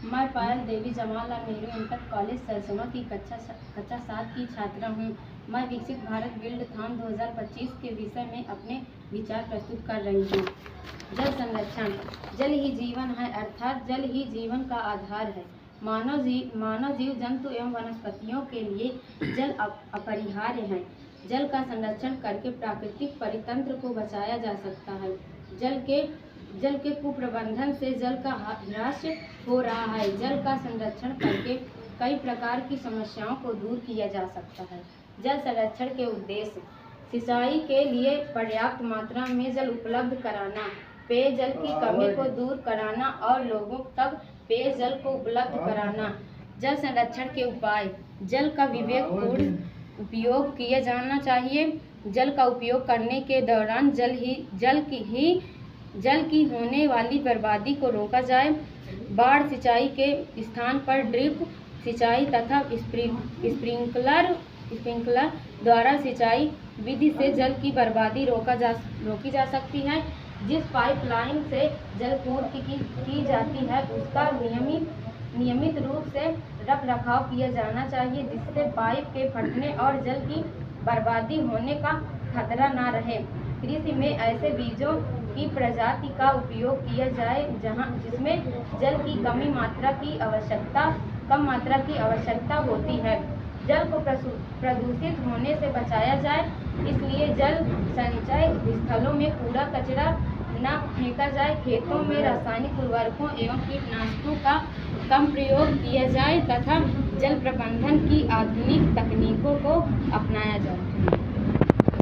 मैं पायल देवी Jawaharlal Nehru inter college सरसों की कक्षा 7 की छात्रा हूँ। मैं विकसित भारत बिल्डथॉन 2025 के विषय में अपने विचार प्रस्तुत कर रही हूँ। जल संरक्षण। जल ही जीवन है, अर्थात जल ही जीवन का आधार है। मानव जीव जंतु एवं वनस्पतियों के लिए जल अपरिहार्य है। जल का संरक्षण करके प्राकृतिक परितंत्र को बचाया जा सकता है। जल के कुप्रबंधन से जल का ह्रास हो रहा है। जल का संरक्षण करके कई प्रकार की समस्याओं को दूर किया जा सकता है। जल संरक्षण के उद्देश्य: सिंचाई के लिए पर्याप्त मात्रा में जल उपलब्ध कराना, पेयजल की कमी को दूर कराना और लोगों तक पेयजल को उपलब्ध कराना। जल संरक्षण के उपाय: जल का विवेकपूर्ण उपयोग किया जाना चाहिए। जल का उपयोग करने के दौरान जल की होने वाली बर्बादी को रोका जाए। बाढ़ सिंचाई के स्थान पर ड्रिप सिंचाई तथा स्प्रिंकलर द्वारा सिंचाई विधि से जल की बर्बादी रोकी जा सकती है। जिस पाइपलाइन से जलपूर्ति की जाती है उसका नियमित रूप से रखरखाव किया जाना चाहिए, जिससे पाइप के फटने और जल की बर्बादी होने का खतरा न रहे। कृषि में ऐसे बीजों की प्रजाति का उपयोग किया जाए जिसमें जल की कम मात्रा की आवश्यकता होती है। जल को प्रदूषित होने से बचाया जाए, इसलिए जल संचय स्थलों में कूड़ा कचरा न फेंका जाए। खेतों में रासायनिक उर्वरकों एवं कीटनाशकों का कम प्रयोग किया जाए तथा जल प्रबंधन की आधुनिक तकनीकों को अपनाया जाए।